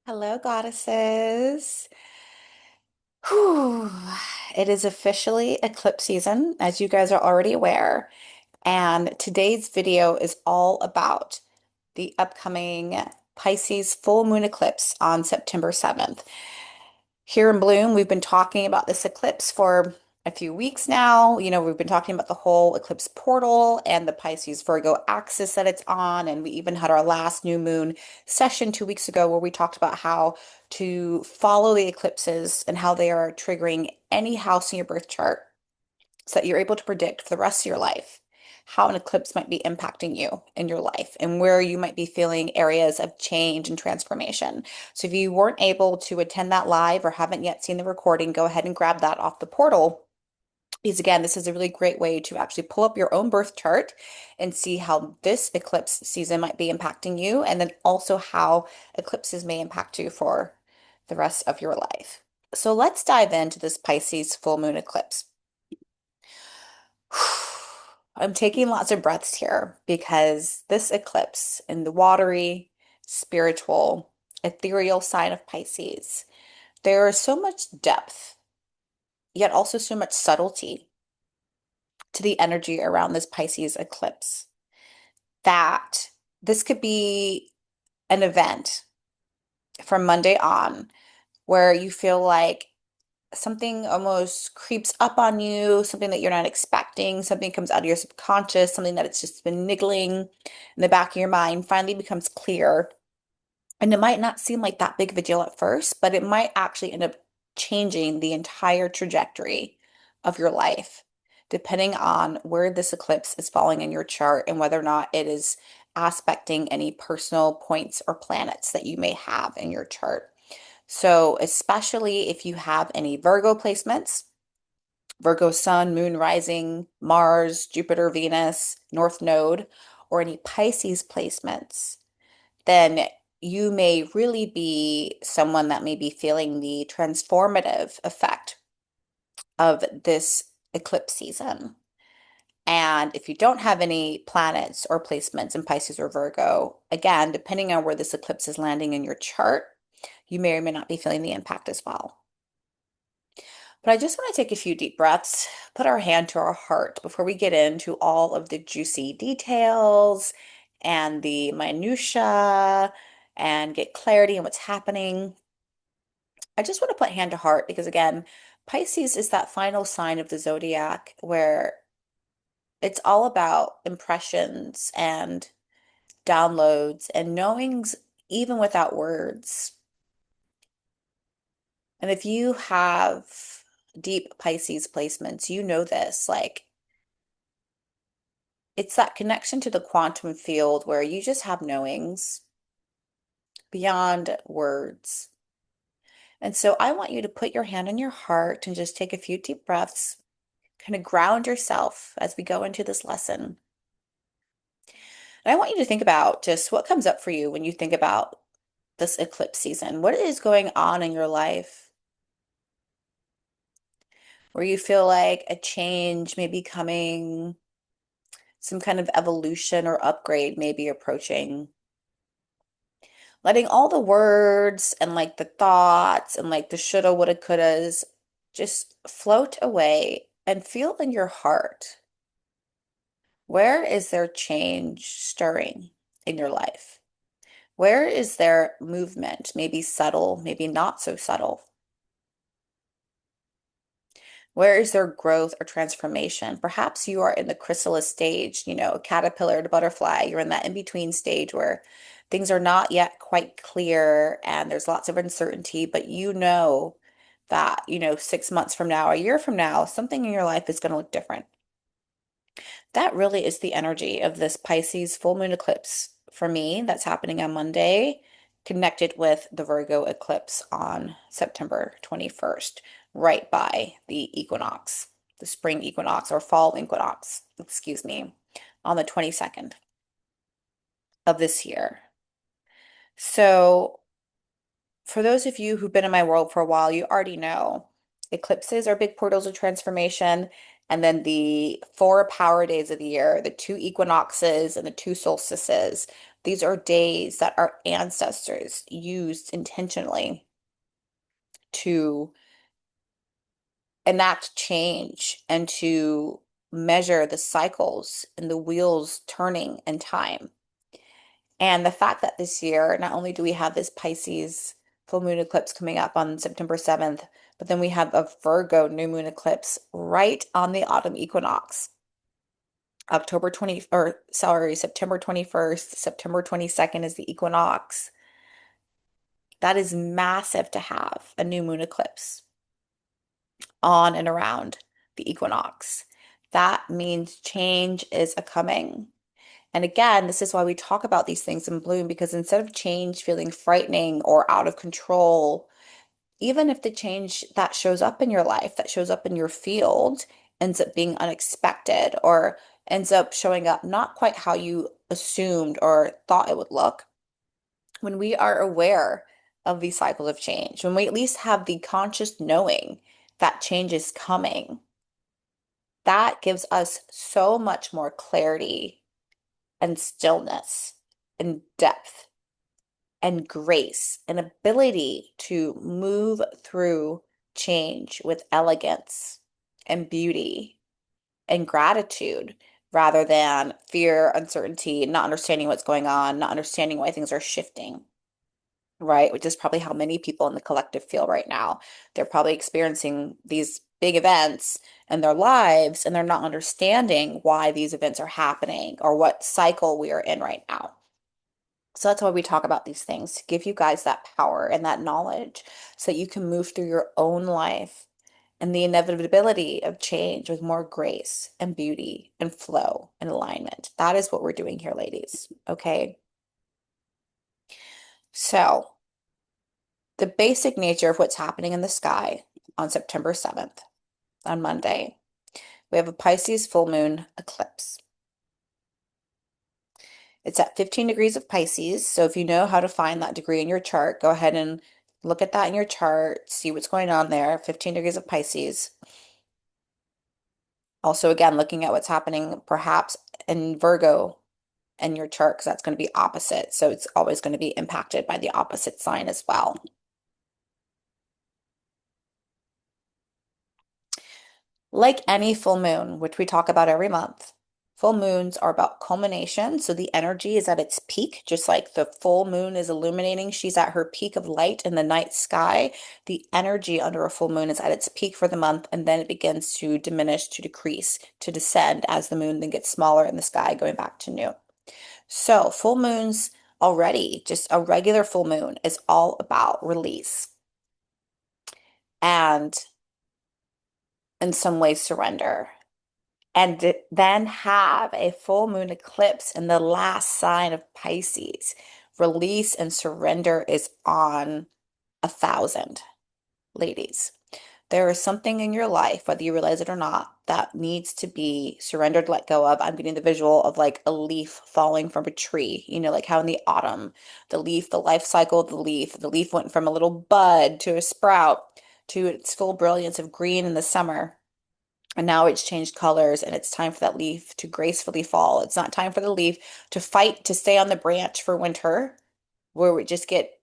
Hello, goddesses. Whew. It is officially eclipse season, as you guys are already aware. And today's video is all about the upcoming Pisces full moon eclipse on September 7th. Here in Bloom, we've been talking about this eclipse for a few weeks now. We've been talking about the whole eclipse portal and the Pisces Virgo axis that it's on. And we even had our last new moon session 2 weeks ago where we talked about how to follow the eclipses and how they are triggering any house in your birth chart so that you're able to predict for the rest of your life how an eclipse might be impacting you in your life and where you might be feeling areas of change and transformation. So if you weren't able to attend that live or haven't yet seen the recording, go ahead and grab that off the portal. Because again, this is a really great way to actually pull up your own birth chart and see how this eclipse season might be impacting you, and then also how eclipses may impact you for the rest of your life. So let's dive into this Pisces full moon eclipse. I'm taking lots of breaths here because this eclipse in the watery, spiritual, ethereal sign of Pisces, there is so much depth, yet also so much subtlety to the energy around this Pisces eclipse that this could be an event from Monday on where you feel like something almost creeps up on you, something that you're not expecting, something comes out of your subconscious, something that it's just been niggling in the back of your mind finally becomes clear. And it might not seem like that big of a deal at first, but it might actually end up changing the entire trajectory of your life, depending on where this eclipse is falling in your chart and whether or not it is aspecting any personal points or planets that you may have in your chart. So, especially if you have any Virgo placements, Virgo Sun, Moon Rising, Mars, Jupiter, Venus, North Node, or any Pisces placements, then you may really be someone that may be feeling the transformative effect of this eclipse season. And if you don't have any planets or placements in Pisces or Virgo, again, depending on where this eclipse is landing in your chart, you may or may not be feeling the impact as well. But I just want to take a few deep breaths, put our hand to our heart before we get into all of the juicy details and the minutia and get clarity on what's happening. I just want to put hand to heart because, again, Pisces is that final sign of the zodiac where it's all about impressions and downloads and knowings even without words. And if you have deep Pisces placements, you know this. Like, it's that connection to the quantum field where you just have knowings beyond words. And so I want you to put your hand on your heart and just take a few deep breaths, kind of ground yourself as we go into this lesson. And I want you to think about just what comes up for you when you think about this eclipse season. What is going on in your life where you feel like a change may be coming, some kind of evolution or upgrade may be approaching? Letting all the words and like the thoughts and like the shoulda, woulda, couldas just float away and feel in your heart. Where is there change stirring in your life? Where is there movement? Maybe subtle, maybe not so subtle. Where is there growth or transformation? Perhaps you are in the chrysalis stage, caterpillar to butterfly. You're in that in-between stage where things are not yet quite clear and there's lots of uncertainty, but you know that, 6 months from now, a year from now, something in your life is going to look different. That really is the energy of this Pisces full moon eclipse for me that's happening on Monday, connected with the Virgo eclipse on September 21st, right by the equinox, the spring equinox or fall equinox, excuse me, on the 22nd of this year. So, for those of you who've been in my world for a while, you already know eclipses are big portals of transformation. And then the four power days of the year, the two equinoxes and the two solstices, These are days that our ancestors used intentionally to enact change and to measure the cycles and the wheels turning in time. And the fact that this year, not only do we have this Pisces full moon eclipse coming up on September 7th, but then we have a Virgo new moon eclipse right on the autumn equinox. September 21st, September 22nd is the equinox. That is massive to have a new moon eclipse on and around the equinox. That means change is a coming. And again, this is why we talk about these things in bloom, because instead of change feeling frightening or out of control, even if the change that shows up in your life, that shows up in your field, ends up being unexpected or ends up showing up not quite how you assumed or thought it would look, when we are aware of these cycles of change, when we at least have the conscious knowing that change is coming, that gives us so much more clarity and stillness and depth and grace and ability to move through change with elegance and beauty and gratitude rather than fear, uncertainty, not understanding what's going on, not understanding why things are shifting, right? Which is probably how many people in the collective feel right now. They're probably experiencing these big events in their lives and they're not understanding why these events are happening or what cycle we are in right now. So that's why we talk about these things, to give you guys that power and that knowledge so that you can move through your own life and the inevitability of change with more grace and beauty and flow and alignment. That is what we're doing here, ladies. Okay. So the basic nature of what's happening in the sky on September 7th, on Monday, we have a Pisces full moon eclipse. It's at 15 degrees of Pisces. So if you know how to find that degree in your chart, go ahead and look at that in your chart, see what's going on there. 15 degrees of Pisces. Also, again, looking at what's happening perhaps in Virgo in your chart, because that's going to be opposite. So it's always going to be impacted by the opposite sign as well. Like any full moon, which we talk about every month, full moons are about culmination. So the energy is at its peak, just like the full moon is illuminating. She's at her peak of light in the night sky. The energy under a full moon is at its peak for the month, and then it begins to diminish, to decrease, to descend as the moon then gets smaller in the sky, going back to new. So full moons already, just a regular full moon is all about release and in some ways surrender. And then have a full moon eclipse in the last sign of Pisces. Release and surrender is on 1,000, ladies. There is something in your life, whether you realize it or not, that needs to be surrendered, let go of. I'm getting the visual of like a leaf falling from a tree, like how in the autumn, the life cycle of the leaf went from a little bud to a sprout to its full brilliance of green in the summer. And now it's changed colors and it's time for that leaf to gracefully fall. It's not time for the leaf to fight to stay on the branch for winter, where we just get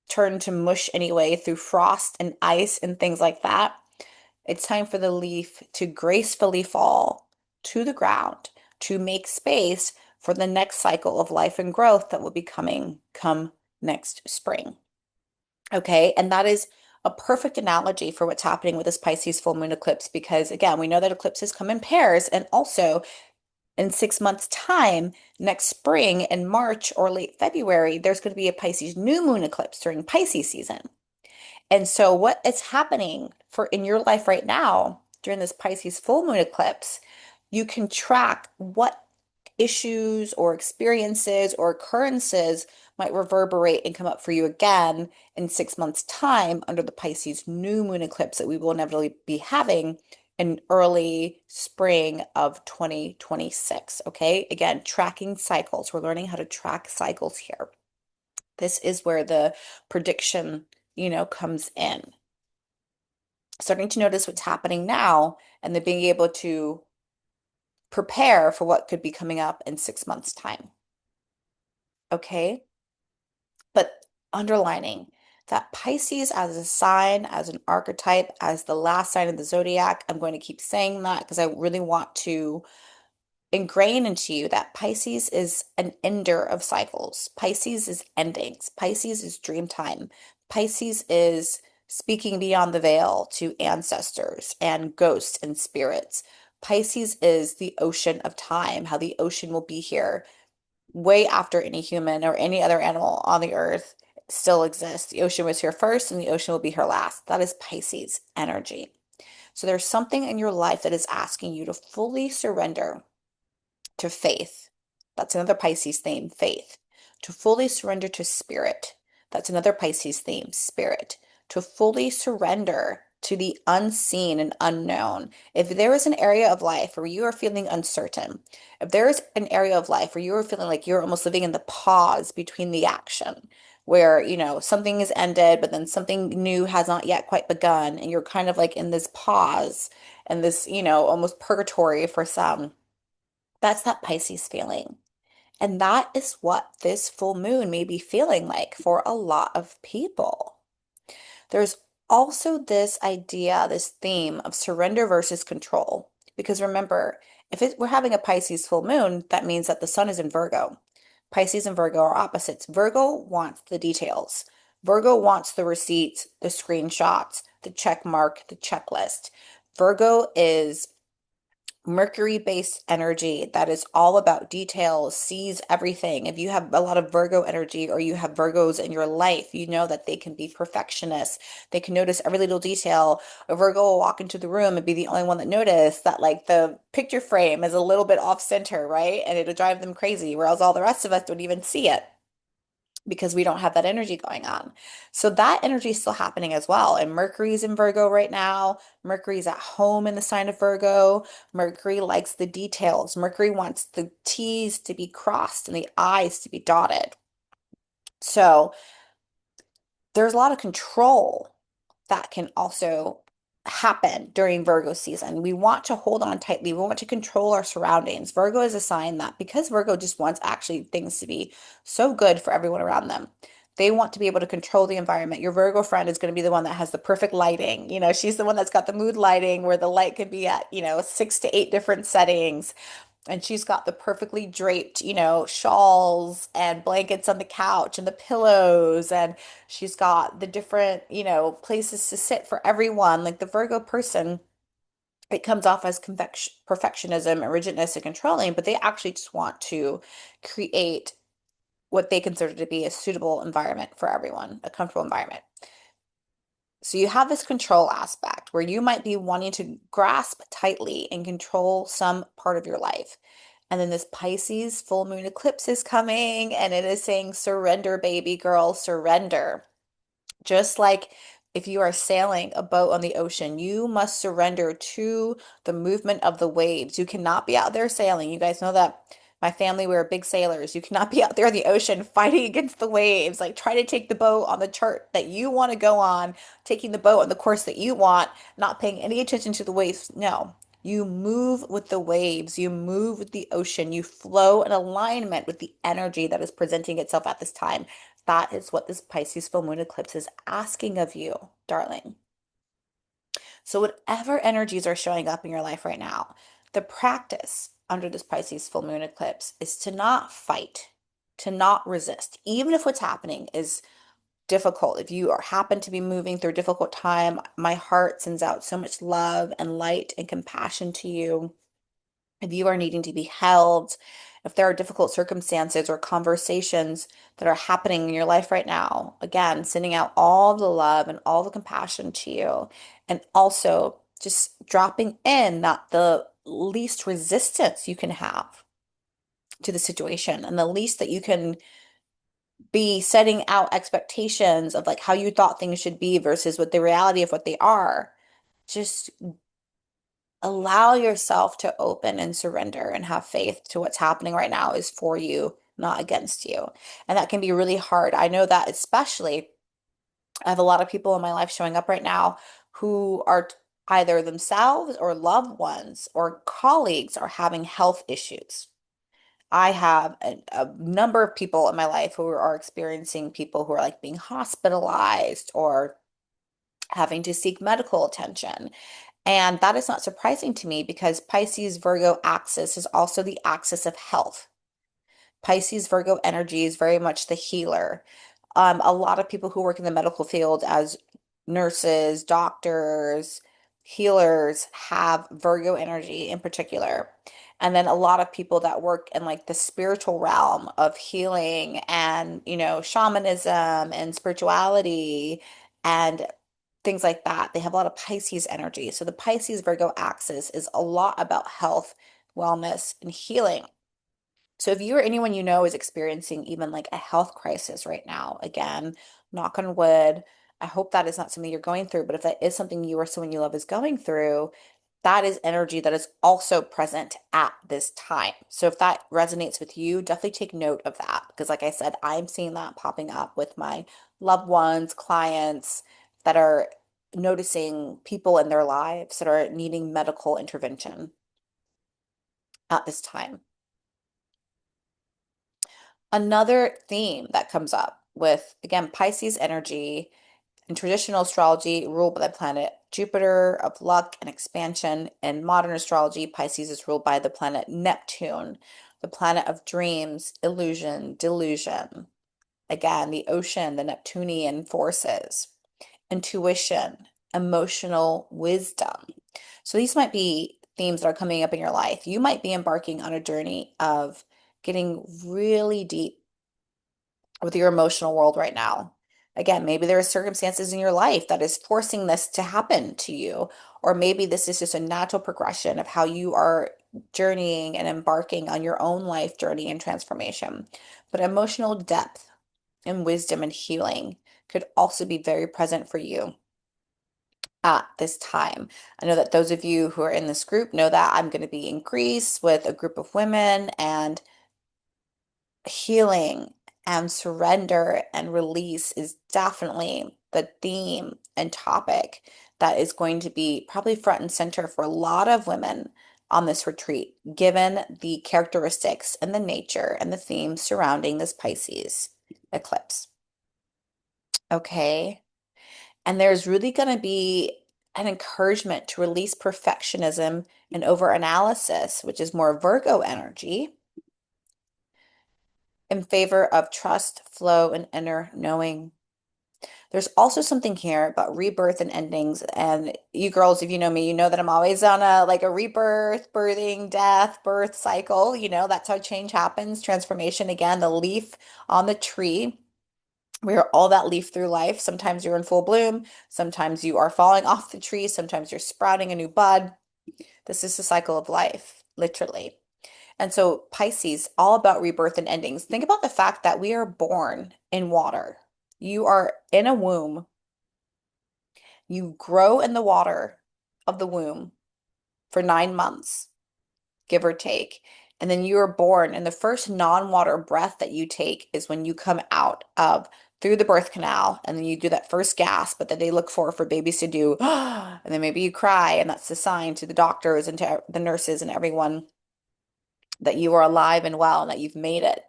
turned to mush anyway through frost and ice and things like that. It's time for the leaf to gracefully fall to the ground to make space for the next cycle of life and growth that will be coming come next spring. Okay, and that is a perfect analogy for what's happening with this Pisces full moon eclipse because, again, we know that eclipses come in pairs, and also in 6 months' time, next spring in March or late February, there's going to be a Pisces new moon eclipse during Pisces season. And so, what is happening for in your life right now during this Pisces full moon eclipse, you can track what issues or experiences or occurrences might reverberate and come up for you again in 6 months' time under the Pisces new moon eclipse that we will inevitably be having in early spring of 2026. Okay. Again, tracking cycles. We're learning how to track cycles here. This is where the prediction, comes in. Starting to notice what's happening now and then being able to prepare for what could be coming up in 6 months' time. okay? But underlining that Pisces as a sign, as an archetype, as the last sign of the zodiac, I'm going to keep saying that because I really want to ingrain into you that Pisces is an ender of cycles. Pisces is endings. Pisces is dream time. Pisces is speaking beyond the veil to ancestors and ghosts and spirits. Pisces is the ocean of time, how the ocean will be here way after any human or any other animal on the earth still exists. The ocean was here first and the ocean will be here last. That is Pisces energy. So there's something in your life that is asking you to fully surrender to faith. That's another Pisces theme, faith. To fully surrender to spirit. That's another Pisces theme, spirit. To fully surrender to the unseen and unknown. If there is an area of life where you are feeling uncertain, if there is an area of life where you are feeling like you're almost living in the pause between the action, where, something is ended, but then something new has not yet quite begun, and you're kind of like in this pause and this, almost purgatory for some. That's that Pisces feeling. And that is what this full moon may be feeling like for a lot of people. There's also this idea, this theme of surrender versus control. Because remember, we're having a Pisces full moon, that means that the sun is in Virgo. Pisces and Virgo are opposites. Virgo wants the details. Virgo wants the receipts, the screenshots, the check mark, the checklist. Virgo is Mercury-based energy that is all about details, sees everything. If you have a lot of Virgo energy or you have Virgos in your life, you know that they can be perfectionists. They can notice every little detail. A Virgo will walk into the room and be the only one that noticed that like the picture frame is a little bit off center, right? And it'll drive them crazy, whereas all the rest of us don't even see it because we don't have that energy going on. So that energy is still happening as well. And Mercury's in Virgo right now. Mercury's at home in the sign of Virgo. Mercury likes the details. Mercury wants the T's to be crossed and the I's to be dotted. So there's a lot of control that can also happen during Virgo season. We want to hold on tightly. We want to control our surroundings. Virgo is a sign that because Virgo just wants actually things to be so good for everyone around them. They want to be able to control the environment. Your Virgo friend is going to be the one that has the perfect lighting. She's the one that's got the mood lighting where the light could be at, 6 to 8 different settings. And she's got the perfectly draped, shawls and blankets on the couch and the pillows. And she's got the different, places to sit for everyone. Like the Virgo person, it comes off as perfectionism, rigidness, and controlling, but they actually just want to create what they consider to be a suitable environment for everyone, a comfortable environment. So you have this control aspect where you might be wanting to grasp tightly and control some part of your life. And then this Pisces full moon eclipse is coming and it is saying, surrender, baby girl, surrender. Just like if you are sailing a boat on the ocean, you must surrender to the movement of the waves. You cannot be out there sailing. You guys know that my family, we were big sailors. You cannot be out there in the ocean fighting against the waves. Like try to take the boat on the chart that you want to go on, taking the boat on the course that you want, not paying any attention to the waves. No. You move with the waves, you move with the ocean, you flow in alignment with the energy that is presenting itself at this time. That is what this Pisces full moon eclipse is asking of you, darling. So, whatever energies are showing up in your life right now, the practice under this Pisces full moon eclipse is to not fight, to not resist, even if what's happening is difficult. If you happen to be moving through a difficult time, my heart sends out so much love and light and compassion to you. If you are needing to be held, if there are difficult circumstances or conversations that are happening in your life right now, again, sending out all the love and all the compassion to you, and also just dropping in that the least resistance you can have to the situation and the least that you can be setting out expectations of like how you thought things should be versus what the reality of what they are. Just allow yourself to open and surrender and have faith to what's happening right now is for you, not against you. And that can be really hard. I know that especially I have a lot of people in my life showing up right now who are either themselves or loved ones or colleagues are having health issues. I have a number of people in my life who are experiencing people who are like being hospitalized or having to seek medical attention. And that is not surprising to me because Pisces Virgo axis is also the axis of health. Pisces Virgo energy is very much the healer. A lot of people who work in the medical field as nurses, doctors, healers have Virgo energy in particular. And then a lot of people that work in like the spiritual realm of healing and, shamanism and spirituality and things like that. They have a lot of Pisces energy. So the Pisces Virgo axis is a lot about health, wellness, and healing. So if you or anyone you know is experiencing even like a health crisis right now, again, knock on wood, I hope that is not something you're going through, but if that is something you or someone you love is going through, that is energy that is also present at this time. So if that resonates with you, definitely take note of that because like I said, I'm seeing that popping up with my loved ones, clients that are noticing people in their lives that are needing medical intervention at this time. Another theme that comes up with, again, Pisces energy in traditional astrology ruled by the planet Jupiter of luck and expansion. In modern astrology, Pisces is ruled by the planet Neptune, the planet of dreams, illusion, delusion. Again, the ocean, the Neptunian forces, intuition, emotional wisdom. So these might be themes that are coming up in your life. You might be embarking on a journey of getting really deep with your emotional world right now. Again, maybe there are circumstances in your life that is forcing this to happen to you, or maybe this is just a natural progression of how you are journeying and embarking on your own life journey and transformation. But emotional depth and wisdom and healing could also be very present for you at this time. I know that those of you who are in this group know that I'm going to be in Greece with a group of women and healing and surrender and release is definitely the theme and topic that is going to be probably front and center for a lot of women on this retreat, given the characteristics and the nature and the themes surrounding this Pisces eclipse. Okay. And there's really going to be an encouragement to release perfectionism and overanalysis, which is more Virgo energy in favor of trust, flow, and inner knowing. There's also something here about rebirth and endings. And you girls, if you know me, you know that I'm always on a like a rebirth, birthing, death, birth cycle. That's how change happens. Transformation again, the leaf on the tree. We are all that leaf through life. Sometimes you're in full bloom, sometimes you are falling off the tree, sometimes you're sprouting a new bud. This is the cycle of life, literally. And so Pisces, all about rebirth and endings. Think about the fact that we are born in water. You are in a womb. You grow in the water of the womb for 9 months, give or take. And then you are born, and the first non-water breath that you take is when you come out of through the birth canal, and then you do that first gasp that they look for babies to do, and then maybe you cry, and that's the sign to the doctors and to the nurses and everyone that you are alive and well and that you've made it.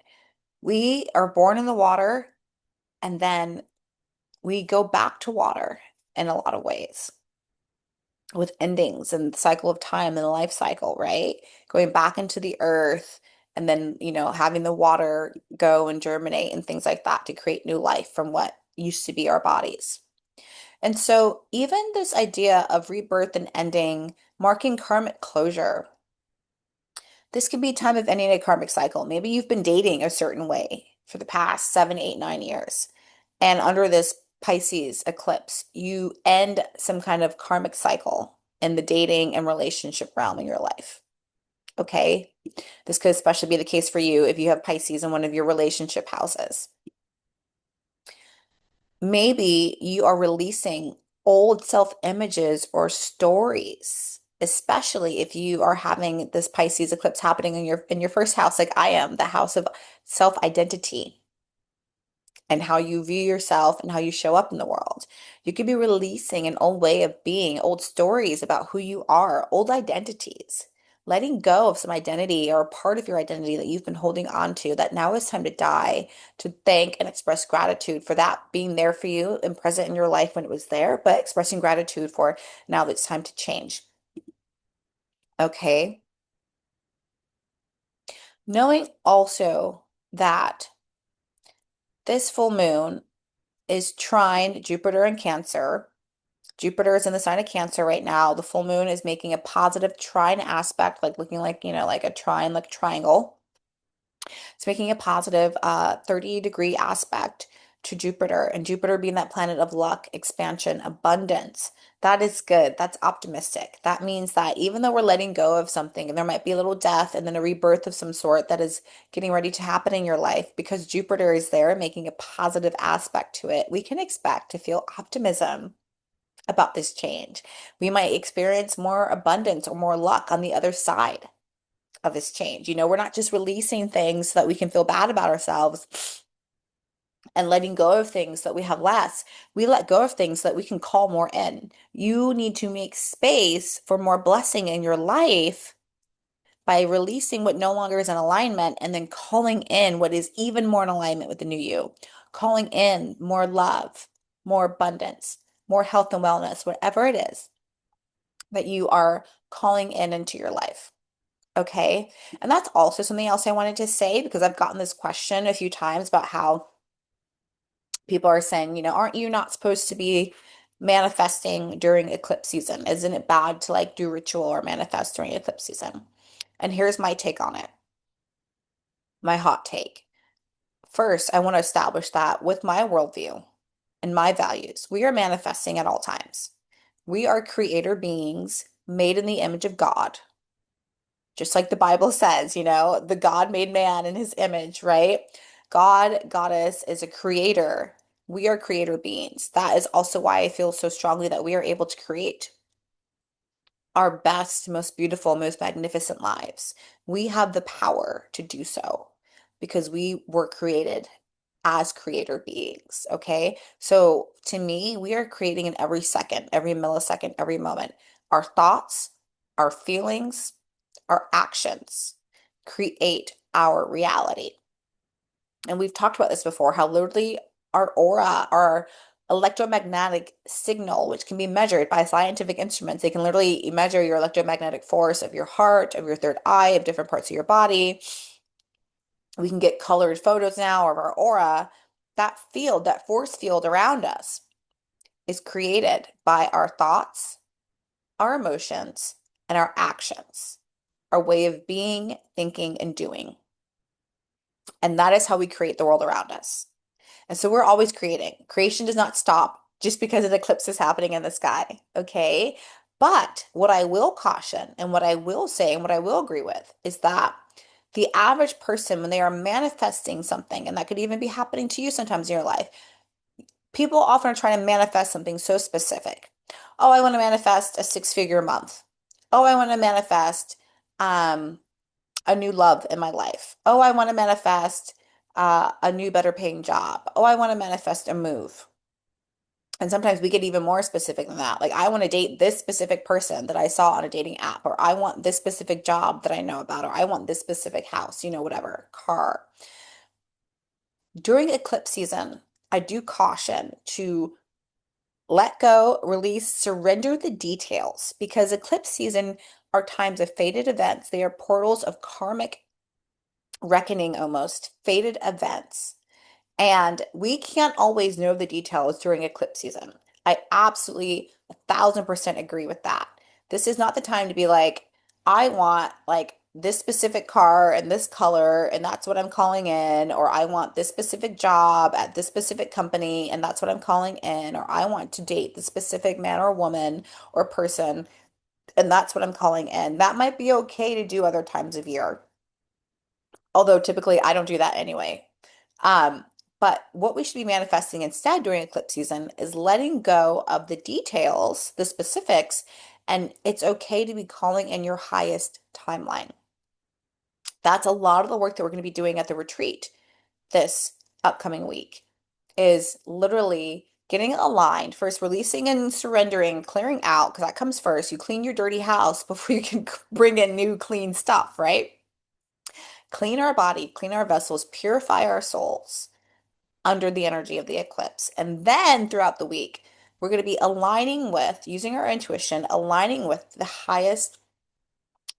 We are born in the water and then we go back to water in a lot of ways with endings and the cycle of time and the life cycle, right? Going back into the earth and then, having the water go and germinate and things like that to create new life from what used to be our bodies. And so, even this idea of rebirth and ending, marking karmic closure, this could be a time of ending a karmic cycle. Maybe you've been dating a certain way for the past 7, 8, 9 years. And under this Pisces eclipse, you end some kind of karmic cycle in the dating and relationship realm in your life. Okay. This could especially be the case for you if you have Pisces in one of your relationship houses. Maybe you are releasing old self-images or stories, especially if you are having this Pisces eclipse happening in your first house, like I am, the house of self-identity and how you view yourself and how you show up in the world. You could be releasing an old way of being, old stories about who you are, old identities, letting go of some identity or a part of your identity that you've been holding on to, that now is time to die, to thank and express gratitude for that being there for you and present in your life when it was there, but expressing gratitude for now that it's time to change. Okay. Knowing also that this full moon is trine Jupiter in Cancer. Jupiter is in the sign of Cancer right now. The full moon is making a positive trine aspect, like looking like, like a trine, like a triangle. It's making a positive 30-degree aspect to Jupiter, and Jupiter being that planet of luck, expansion, abundance. That is good. That's optimistic. That means that even though we're letting go of something and there might be a little death and then a rebirth of some sort that is getting ready to happen in your life, because Jupiter is there making a positive aspect to it, we can expect to feel optimism about this change. We might experience more abundance or more luck on the other side of this change. We're not just releasing things so that we can feel bad about ourselves and letting go of things that we have less. We let go of things so that we can call more in. You need to make space for more blessing in your life by releasing what no longer is in alignment and then calling in what is even more in alignment with the new you. Calling in more love, more abundance, more health and wellness, whatever it is that you are calling in into your life. Okay. And that's also something else I wanted to say, because I've gotten this question a few times about how people are saying, aren't you not supposed to be manifesting during eclipse season? Isn't it bad to like do ritual or manifest during eclipse season? And here's my take on it, my hot take. First, I want to establish that with my worldview and my values, we are manifesting at all times. We are creator beings made in the image of God. Just like the Bible says, the God made man in his image, right? God, goddess is a creator. We are creator beings. That is also why I feel so strongly that we are able to create our best, most beautiful, most magnificent lives. We have the power to do so because we were created as creator beings. Okay. So to me, we are creating in every second, every millisecond, every moment. Our thoughts, our feelings, our actions create our reality. And we've talked about this before, how literally our aura, our electromagnetic signal, which can be measured by scientific instruments, they can literally measure your electromagnetic force of your heart, of your third eye, of different parts of your body. We can get colored photos now of our aura. That field, that force field around us is created by our thoughts, our emotions, and our actions, our way of being, thinking, and doing. And that is how we create the world around us. And so we're always creating. Creation does not stop just because an eclipse is happening in the sky, okay? But what I will caution and what I will say and what I will agree with is that the average person, when they are manifesting something, and that could even be happening to you sometimes in your life, people often are trying to manifest something so specific. Oh, I want to manifest a six-figure month. Oh, I want to manifest um, a new love in my life. Oh, I want to manifest a new, better paying job. Oh, I want to manifest a move. And sometimes we get even more specific than that. Like, I want to date this specific person that I saw on a dating app, or I want this specific job that I know about, or I want this specific house, whatever, car. During eclipse season, I do caution to let go, release, surrender the details, because eclipse season are times of fated events. They are portals of karmic reckoning, almost fated events. And we can't always know the details during eclipse season. I absolutely 1,000% agree with that. This is not the time to be like, I want like this specific car and this color, and that's what I'm calling in, or I want this specific job at this specific company, and that's what I'm calling in, or I want to date the specific man or woman or person, and that's what I'm calling in. That might be okay to do other times of year, although typically I don't do that anyway. Um, but what we should be manifesting instead during eclipse season is letting go of the details, the specifics, and it's okay to be calling in your highest timeline. That's a lot of the work that we're going to be doing at the retreat this upcoming week, is literally getting aligned, first releasing and surrendering, clearing out, because that comes first. You clean your dirty house before you can bring in new clean stuff, right? Clean our body, clean our vessels, purify our souls under the energy of the eclipse. And then throughout the week, we're going to be aligning with, using our intuition, aligning with the highest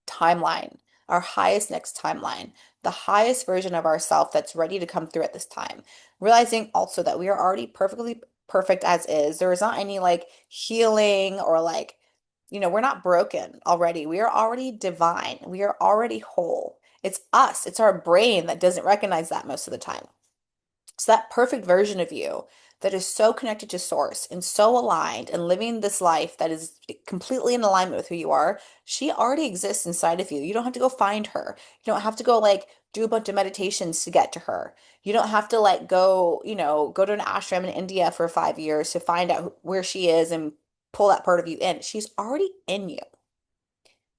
timeline, our highest next timeline, the highest version of ourself that's ready to come through at this time. Realizing also that we are already perfectly perfect as is. There is not any like healing or like, we're not broken already. We are already divine. We are already whole. It's us. It's our brain that doesn't recognize that most of the time. So that perfect version of you that is so connected to source and so aligned and living this life that is completely in alignment with who you are, she already exists inside of you. You don't have to go find her. You don't have to go like do a bunch of meditations to get to her. You don't have to like go, go to an ashram in India for 5 years to find out where she is and pull that part of you in. She's already in you.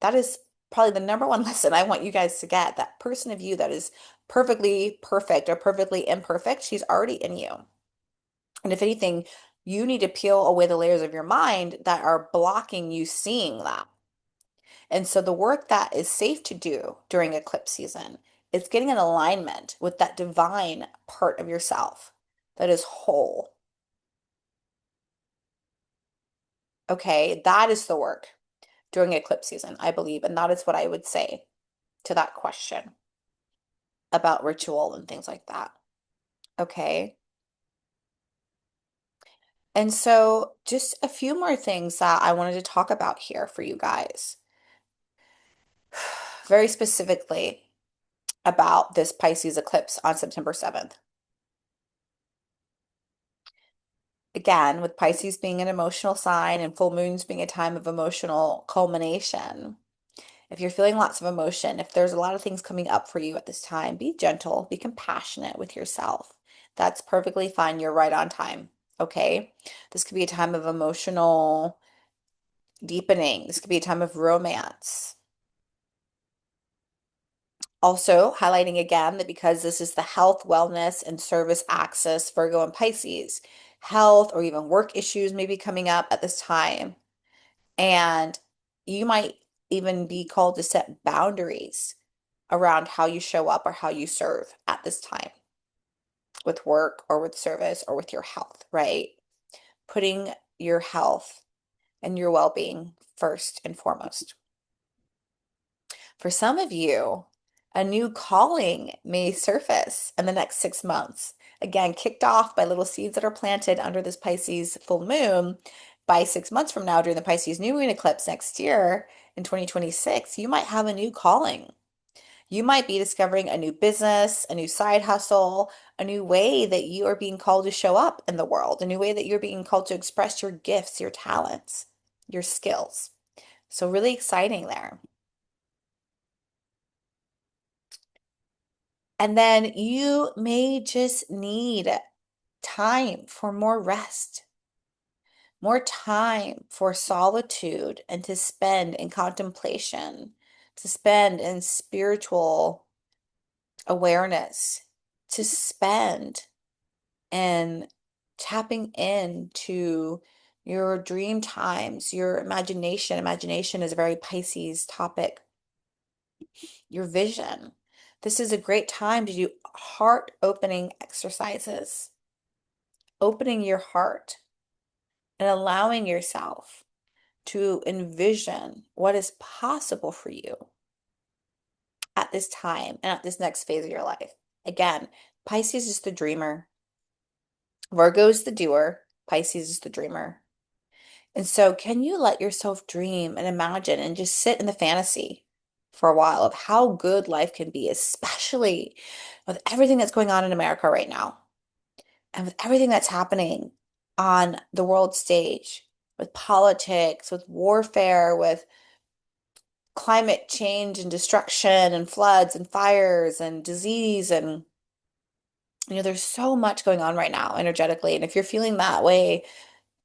That is probably the number one lesson I want you guys to get. That person of you that is perfectly perfect or perfectly imperfect, she's already in you. And if anything, you need to peel away the layers of your mind that are blocking you seeing that. And so the work that is safe to do during eclipse season is getting in alignment with that divine part of yourself that is whole. Okay, that is the work during eclipse season, I believe. And that is what I would say to that question about ritual and things like that. Okay. And so just a few more things that I wanted to talk about here for you guys. Very specifically about this Pisces eclipse on September 7th. Again, with Pisces being an emotional sign and full moons being a time of emotional culmination. If you're feeling lots of emotion, if there's a lot of things coming up for you at this time, be gentle, be compassionate with yourself. That's perfectly fine. You're right on time. Okay. This could be a time of emotional deepening. This could be a time of romance. Also, highlighting again that because this is the health, wellness, and service axis, Virgo and Pisces, health or even work issues may be coming up at this time. And you might even be called to set boundaries around how you show up or how you serve at this time with work or with service or with your health, right? Putting your health and your well-being first and foremost. For some of you, a new calling may surface in the next 6 months. Again, kicked off by little seeds that are planted under this Pisces full moon. By 6 months from now, during the Pisces new moon eclipse next year in 2026, you might have a new calling. You might be discovering a new business, a new side hustle, a new way that you are being called to show up in the world, a new way that you're being called to express your gifts, your talents, your skills. So, really exciting there. And then you may just need time for more rest, more time for solitude and to spend in contemplation, to spend in spiritual awareness, to spend in tapping into your dream times, your imagination. Imagination is a very Pisces topic. Your vision. This is a great time to do heart opening exercises, opening your heart and allowing yourself to envision what is possible for you at this time and at this next phase of your life. Again, Pisces is the dreamer, Virgo is the doer, Pisces is the dreamer. And so, can you let yourself dream and imagine and just sit in the fantasy for a while of how good life can be, especially with everything that's going on in America right now and with everything that's happening on the world stage, with politics, with warfare, with climate change and destruction and floods and fires and disease and there's so much going on right now energetically. And if you're feeling that way,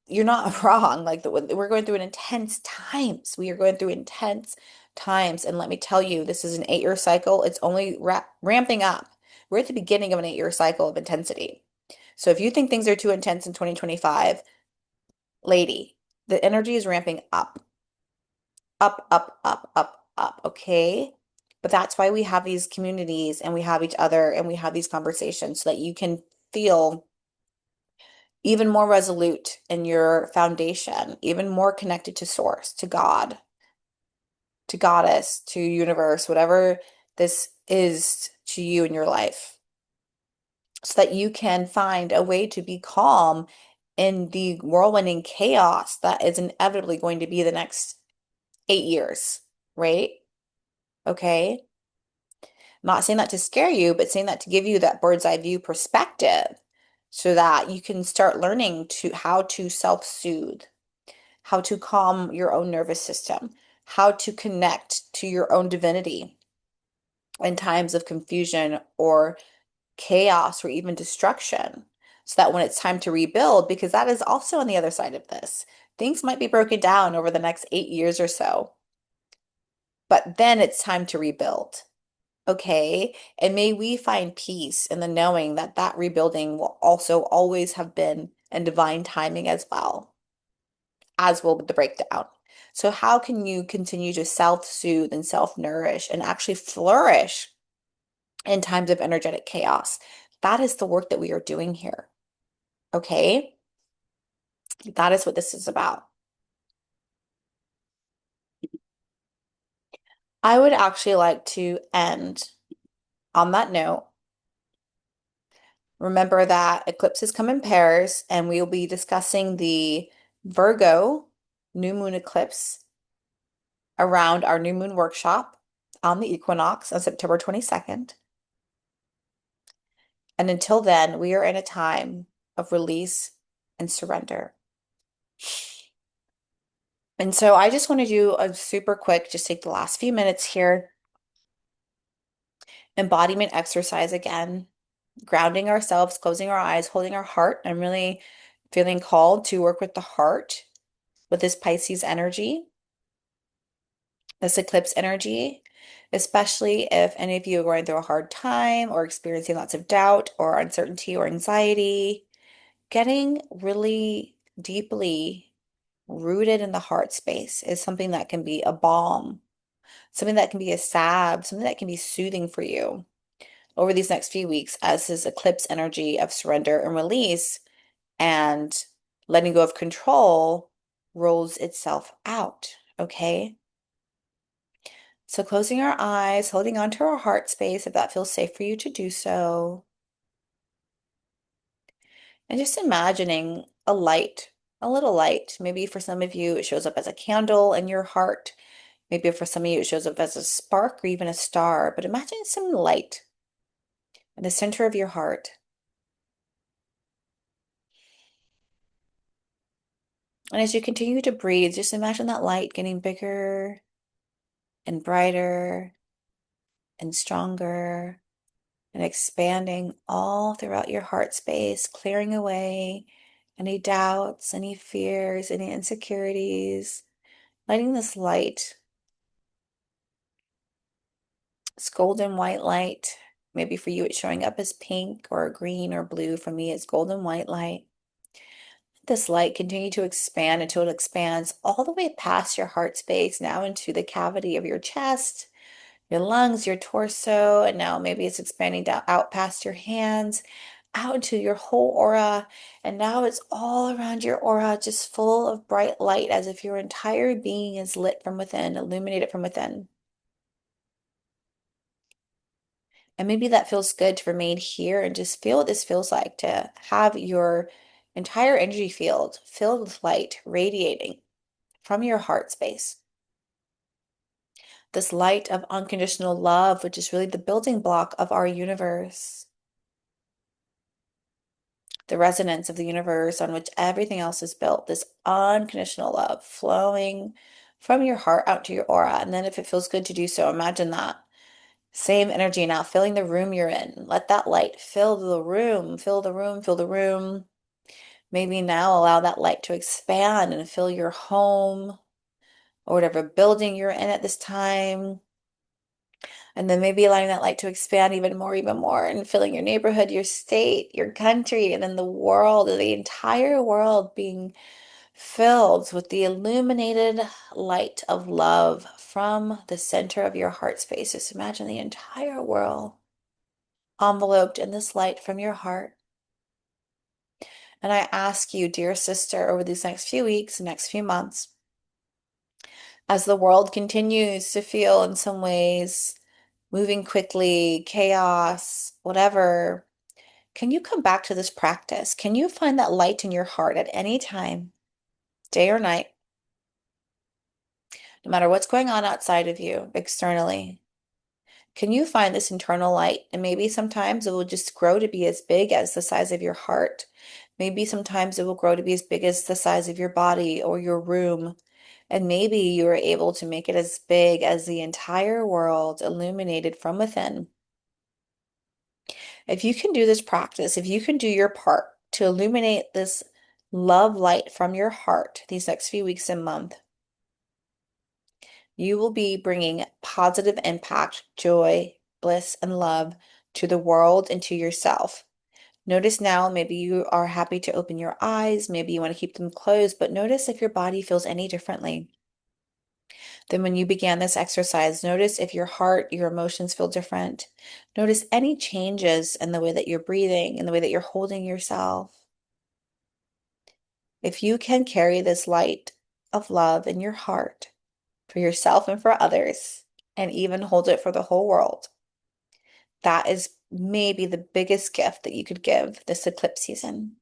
you're not wrong. Like we're going through an intense times. We are going through intense times. And let me tell you, this is an 8-year cycle. It's only ramping up. We're at the beginning of an 8-year cycle of intensity. So if you think things are too intense in 2025, lady, the energy is ramping up, up, up, up, up, up, okay? But that's why we have these communities and we have each other and we have these conversations so that you can feel even more resolute in your foundation, even more connected to source, to God, to goddess, to universe, whatever this is to you in your life, so that you can find a way to be calm in the whirlwinding chaos that is inevitably going to be the next 8 years, right? Okay. I'm not saying that to scare you, but saying that to give you that bird's eye view perspective so that you can start learning to how to self-soothe, how to calm your own nervous system, how to connect to your own divinity in times of confusion or chaos or even destruction. So that when it's time to rebuild, because that is also on the other side of this, things might be broken down over the next 8 years or so, but then it's time to rebuild. Okay. And may we find peace in the knowing that that rebuilding will also always have been in divine timing as well, as will the breakdown. So, how can you continue to self-soothe and self-nourish and actually flourish in times of energetic chaos? That is the work that we are doing here. Okay. That is what this is about. I would actually like to end on that note. Remember that eclipses come in pairs, and we will be discussing the Virgo new moon eclipse around our new moon workshop on the equinox on September 22nd. And until then, we are in a time of release and surrender. And so I just want to do a super quick, just take the last few minutes here, embodiment exercise again, grounding ourselves, closing our eyes, holding our heart. I'm really feeling called to work with the heart with this Pisces energy, this eclipse energy, especially if any of you are going through a hard time or experiencing lots of doubt or uncertainty or anxiety. Getting really deeply rooted in the heart space is something that can be a balm, something that can be a salve, something that can be soothing for you over these next few weeks as this eclipse energy of surrender and release and letting go of control rolls itself out. Okay. So closing our eyes, holding on to our heart space if that feels safe for you to do so. And just imagining a light, a little light. Maybe for some of you, it shows up as a candle in your heart. Maybe for some of you, it shows up as a spark or even a star. But imagine some light in the center of your heart. And as you continue to breathe, just imagine that light getting bigger and brighter and stronger and expanding all throughout your heart space, clearing away any doubts, any fears, any insecurities, letting this light, this golden white light, maybe for you it's showing up as pink or green or blue. For me, it's golden white light. This light continue to expand until it expands all the way past your heart space, now into the cavity of your chest, your lungs, your torso, and now maybe it's expanding down out past your hands, out into your whole aura, and now it's all around your aura, just full of bright light, as if your entire being is lit from within, illuminated from within. And maybe that feels good to remain here and just feel what this feels like to have your entire energy field filled with light radiating from your heart space. This light of unconditional love, which is really the building block of our universe, the resonance of the universe on which everything else is built, this unconditional love flowing from your heart out to your aura. And then if it feels good to do so, imagine that same energy now filling the room you're in. Let that light fill the room, fill the room, fill the room. Maybe now allow that light to expand and fill your home or whatever building you're in at this time. And then maybe allowing that light to expand even more, and filling your neighborhood, your state, your country, and then the world, the entire world being filled with the illuminated light of love from the center of your heart space. Just imagine the entire world enveloped in this light from your heart. And I ask you, dear sister, over these next few weeks, next few months, as the world continues to feel in some ways moving quickly, chaos, whatever, can you come back to this practice? Can you find that light in your heart at any time, day or night, no matter what's going on outside of you externally? Can you find this internal light? And maybe sometimes it will just grow to be as big as the size of your heart. Maybe sometimes it will grow to be as big as the size of your body or your room. And maybe you are able to make it as big as the entire world illuminated from within. If you can do this practice, if you can do your part to illuminate this love light from your heart these next few weeks and month, you will be bringing positive impact, joy, bliss, and love to the world and to yourself. Notice now, maybe you are happy to open your eyes, maybe you want to keep them closed, but notice if your body feels any differently than when you began this exercise. Notice if your heart, your emotions feel different. Notice any changes in the way that you're breathing, in the way that you're holding yourself. If you can carry this light of love in your heart for yourself and for others, and even hold it for the whole world, that is maybe the biggest gift that you could give this eclipse season.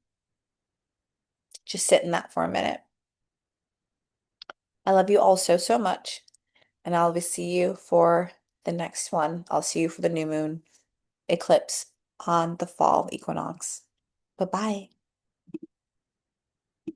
Just sit in that for a minute. I love you all so, so much. And I'll see you for the next one. I'll see you for the new moon eclipse on the fall equinox. Bye-bye.